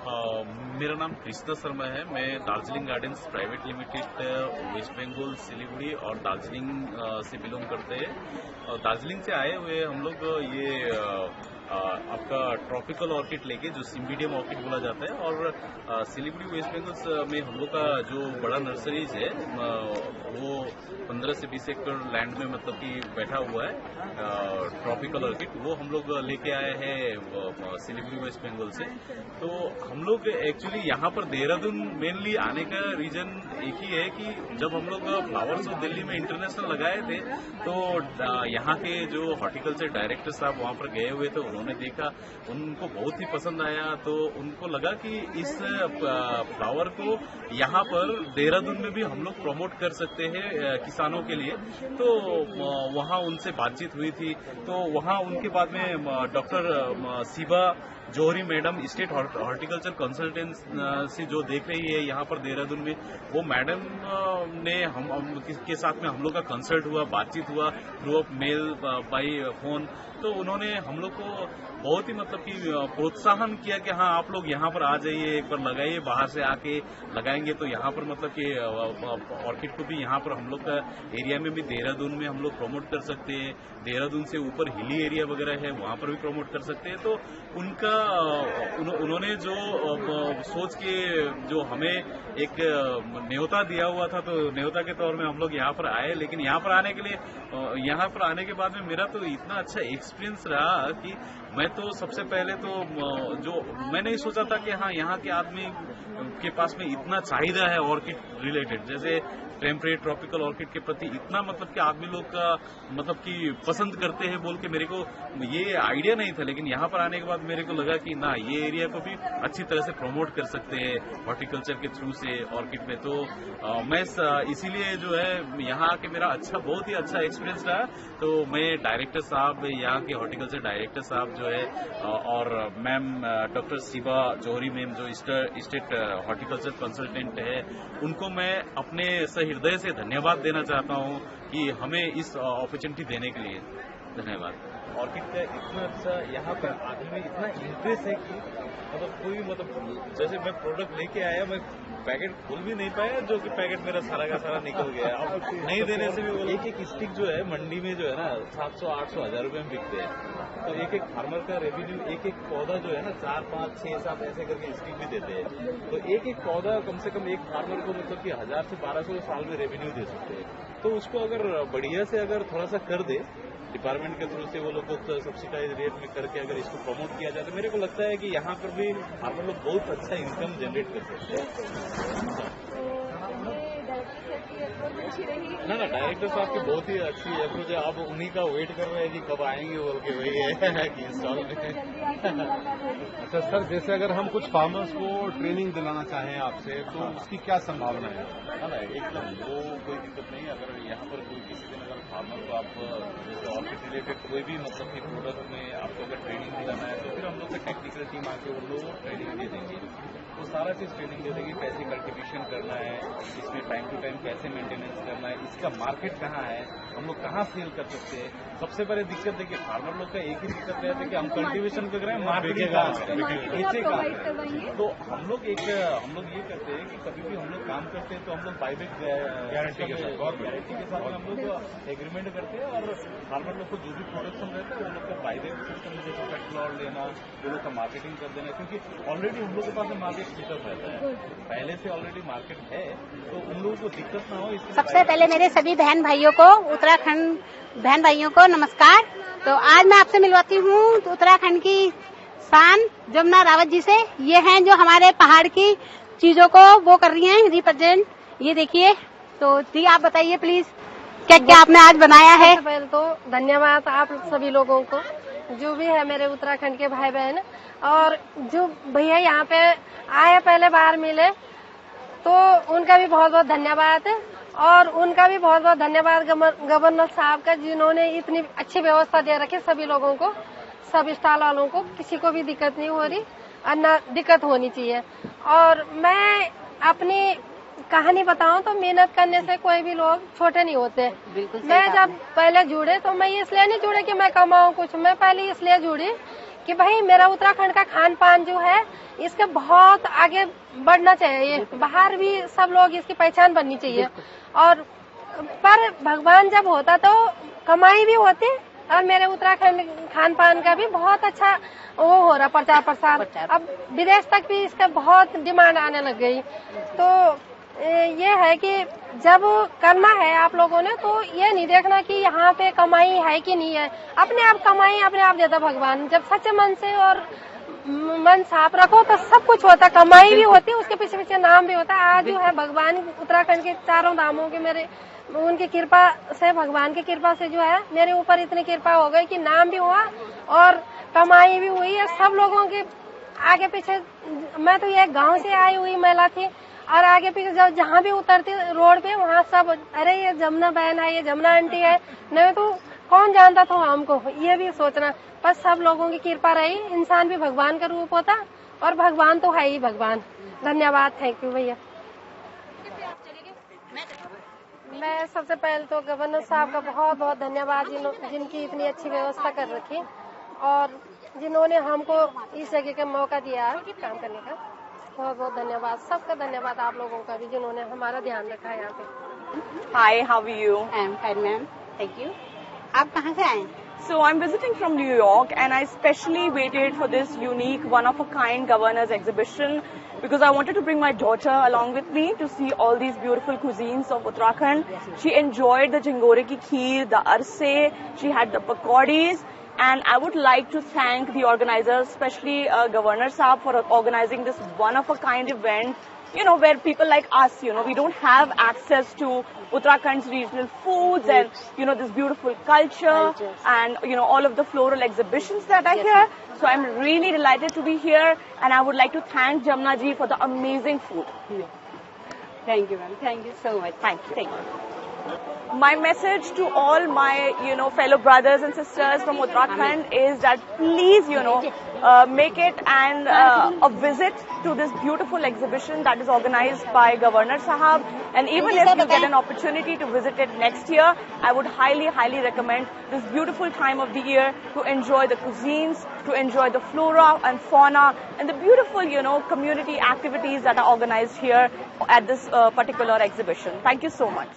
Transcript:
मेरा नाम कृष्णा शर्मा है। मैं Darjeeling gardens private limited west Bengal Siliguri और दार्जिलिंग से बिलोंग करते हैं। दार्जिलिंग से आए हुए हम लोग ये आपका ट्रॉपिकल ऑर्किड लेके, जो सिम्बिडियम ऑर्किड बोला जाता है, और सिलीगुड़ी वेस्ट बंगाल में हम लोग का जो बड़ा नर्सरीज है वो 15 से 20 एकड़ लैंड में मतलब कि बैठा हुआ है ट्रॉपिकल ऑर्किड। वो हम लोग लेके आए हैं सिलीगुड़ी वेस्ट बंगाल से। तो हम लोग एक्चुअली यहाँ पर देहरादून मेनली आने का रीजन एक ही है कि जब हम लोग फ्लावर्स ऑफ दिल्ली में इंटरनेशनल लगाए थे तो यहाँ के जो हॉर्टिकल्चर डायरेक्टर साहब वहाँ पर गए हुए थे, उन्होंने देखा, उनको बहुत ही पसंद आया। तो उनको लगा कि इस फ्लावर को यहाँ पर देहरादून में भी हम लोग प्रमोट कर सकते हैं किसानों के लिए। तो वहाँ उनसे बातचीत हुई थी। तो वहाँ उनके बाद में डॉक्टर शिबा जौहरी मैडम, स्टेट हॉर्टिकल्चर कंसल्टेंसी जो देख रही है यहाँ पर देहरादून में, वो मैडम ने हम के साथ में हम लोग का कंसल्ट हुआ, बातचीत हुआ through of male by phone. तो उन्होंने हम लोग को बहुत ही मतलब कि प्रोत्साहन किया कि हाँ आप लोग यहाँ पर आ जाइए, एक बार लगाइए, बाहर से आके लगाएंगे तो यहाँ पर मतलब कि ऑर्किड को भी यहाँ पर हम लोग का एरिया में भी देहरादून में हम लोग प्रमोट कर सकते हैं। देहरादून से ऊपर हिली एरिया वगैरह है, वहाँ पर भी प्रमोट कर सकते हैं। तो उनका उन्होंने जो सोच के जो हमें एक न्योता दिया हुआ था, तो न्योता के तौर में हम लोग यहाँ पर आए। लेकिन यहाँ पर आने के लिए, यहाँ पर आने के बाद में मेरा तो इतना अच्छा एक्सपीरियंस रहा कि मैं तो सबसे पहले तो जो मैं नहीं सोचा था कि हाँ यहाँ के आदमी के पास में इतना चाहिदा है ऑर्किड रिलेटेड, जैसे टेम्परेट ट्रॉपिकल ऑर्किड के प्रति इतना मतलब कि आदमी लोग का मतलब कि पसंद करते हैं बोल के मेरे को ये आइडिया नहीं था। लेकिन यहाँ पर आने के बाद मेरे को लगा कि ना, ये एरिया को भी अच्छी तरह से प्रमोट कर सकते हैं हॉर्टिकल्चर के थ्रू से ऑर्किड में। तो मैं इसीलिए जो है यहाँ आके मेरा बहुत ही अच्छा एक्सपीरियंस रहा। तो मैं डायरेक्टर साहब, यहाँ के हॉर्टिकल्चर डायरेक्टर साहब जो है, और मैम डॉक्टर शिबा जौहरी मैम जो स्टेट हॉर्टिकल्चर कंसल्टेंट है, उनको मैं अपने हृदय से धन्यवाद देना चाहता हूँ कि हमें इस अपॉर्चुनिटी देने के लिए धन्यवाद। ऑर्किड का इतना अच्छा यहाँ पर आदमी में इतना इंटरेस्ट है कि मतलब जैसे मैं प्रोडक्ट लेके आया, मैं पैकेट खोल भी नहीं पाया, जो कि पैकेट मेरा सारा का सारा निकल गया। अब नहीं देने से भी एक स्टिक जो है मंडी में जो है ना 700, 800, 1000 रुपए में बिकते हैं। तो एक फार्मर का रेवेन्यू, एक पौधा जो है ना 4, 5, 6, 7 ऐसे करके स्टिक भी देते हैं। तो एक पौधा कम से कम एक फार्मर को मतलब कि 1000 से 1200 साल में रेवेन्यू दे सकते हैं। तो उसको अगर बढ़िया से अगर थोड़ा सा कर दे डिपार्टमेंट के थ्रू से, वो लोग को सब्सिडाइज रेट में करके अगर इसको प्रमोट किया जाए, तो मेरे को लगता है कि यहाँ पर भी आप लोग बहुत अच्छा इनकम जनरेट कर सकते हैं। ना डायरेक्टर साहब की बहुत ही अच्छी अप्रोच है। आप उन्हीं का वेट कर रहे हैं कि कब आएंगे बोल के, वही है कि इंस्टॉल में। अच्छा सर, जैसे अगर हम कुछ फार्मर्स को ट्रेनिंग दिलाना चाहें आपसे, तो उसकी क्या संभावना है? ना एकदम वो कोई दिक्कत नहीं। अगर यहाँ पर कोई किसी दिन अगर फार्मर को आप जैसे ऑर्किड रिलेटेड कोई भी मतलब कि प्रोडक्ट में आपको अगर ट्रेनिंग दिलाना है, तो फिर हम लोग का टेक्निकल टीम आके उन लोगों को ट्रेनिंग दे देंगे। वो सारा चीज ट्रेनिंग दे देगी, कैसे कल्टिवेशन करना है, इसमें टाइम टू टाइम कैसे मेंटेनेंस करना है, इसका मार्केट कहाँ है, हम लोग कहाँ सेल कर सकते हैं। सबसे बड़ी दिक्कत देखिए फार्मर लोग का एक ही दिक्कत रहता है कि हम कल्टिवेशन कर रहे हैं, मार्केटिंग कहाँ। तो हम लोग ये करते हैं कि कभी भी हम लोग काम करते हैं तो हम लोग बाईबैक गारंटी के साथ हम लोग एग्रीमेंट करते हैं, और फार्मर लोग को जो भी प्रोडक्शन रहता है वो लोग का बाईबैक सिस्टम में जैसे पेट लॉट लेना, वो लोग का मार्केटिंग कर देना, क्योंकि ऑलरेडी उन लोगों के पास मार्केट सेटअप रहता है, पहले से ऑलरेडी मार्केट है, तो उन लोगों को दिक्कत ना हो। सबसे पहले मेरे सभी बहन भाइयों को, उत्तराखंड बहन भाइयों को नमस्कार। तो आज मैं आपसे मिलवाती हूँ उत्तराखंड की शान जमुना रावत जी से। ये हैं जो हमारे पहाड़ की चीजों को वो कर रही हैं रिप्रेजेंट। ये देखिए, तो जी आप बताइए प्लीज, क्या क्या आपने आज बनाया है? पहले तो धन्यवाद आप सभी लोगों को, जो भी है मेरे उत्तराखंड के भाई बहन, और जो भैया यहाँ पे आए पहले बार मिले, तो उनका भी बहुत बहुत धन्यवाद है। और उनका भी बहुत बहुत धन्यवाद गवर्नर साहब का, जिन्होंने इतनी अच्छी व्यवस्था दे रखी सभी लोगों को, सब स्टॉल वालों को, किसी को भी दिक्कत नहीं हो रही और न दिक्कत होनी चाहिए। और मैं अपनी कहानी बताऊं तो मेहनत करने से कोई भी लोग छोटे नहीं होते। मैं जब पहले जुड़े तो मैं इसलिए नहीं जुड़े कि मैं कमाऊं कुछ, मैं पहले इसलिए जुड़ी कि भाई मेरा उत्तराखंड का खान पान जो है इसके बहुत आगे बढ़ना चाहिए, बाहर भी सब लोग इसकी पहचान बननी चाहिए। और पर भगवान जब होता तो कमाई भी होती और मेरे उत्तराखंड खान पान का भी बहुत अच्छा वो हो रहा प्रचार प्रसार। अब विदेश तक भी इसका बहुत डिमांड आने लग गई। तो ये है कि जब करना है आप लोगों ने तो ये नहीं देखना कि यहाँ पे कमाई है कि नहीं है, अपने आप कमाई अपने आप देता भगवान। जब सच्चे मन से और मन साफ रखो तो सब कुछ होता, कमाई भी होती है, उसके पीछे पीछे नाम भी होता है। आज जो है भगवान उत्तराखंड के चारों धामों के मेरे उनकी कृपा से, भगवान की कृपा से जो है मेरे ऊपर इतनी कृपा हो गई कि नाम भी हुआ और कमाई भी हुई है। सब लोगों के आगे पीछे, मैं तो ये गांव से आई हुई महिला थी और आगे पीछे जब जहाँ भी उतरती रोड पे वहाँ सब अरे ये जमुना बहन है, ये जमुना आंटी है, नहीं तो कौन जानता था हमको, ये भी सोचना। बस सब लोगों की कृपा रही, इंसान भी भगवान का रूप होता और भगवान तो है ही भगवान। धन्यवाद, थैंक यू भैया। मैं सबसे पहले तो गवर्नर साहब का बहुत बहुत धन्यवाद जिनकी इतनी अच्छी व्यवस्था कर रखी और जिन्होंने हमको इस जगह का मौका दिया है काम करने का। बहुत बहुत धन्यवाद, सबका धन्यवाद आप लोगों का भी जिन्होंने हमारा ध्यान रखा है यहाँ पे। Hi, how are you? I am fine ma'am, thank you. आप कहाँ से आए? So I'm visiting from New York and I specially waited for this unique one-of-a-kind governor's exhibition because I wanted to bring my daughter along with me to see all these beautiful cuisines of Uttarakhand. She enjoyed the jingore ki kheer, the arse, she had the pakodis. And I would like to thank the organizers, especially Governor Saab, for organizing this one-of-a-kind event, where people like us, we don't have access to Uttarakhand's regional foods and, this beautiful culture and, all of the floral exhibitions that are here. So I'm really delighted to be here and I would like to thank Jamna ji for the amazing food. Thank you ma'am, thank you so much. Thank you. My message to all my, fellow brothers and sisters from Uttarakhand is that please, make it and a visit to this beautiful exhibition that is organized by Governor Sahab. And even if you get an opportunity to visit it next year, I would highly, highly recommend this beautiful time of the year to enjoy the cuisines, to enjoy the flora and fauna and the beautiful, community activities that are organized here at this particular exhibition. Thank you so much.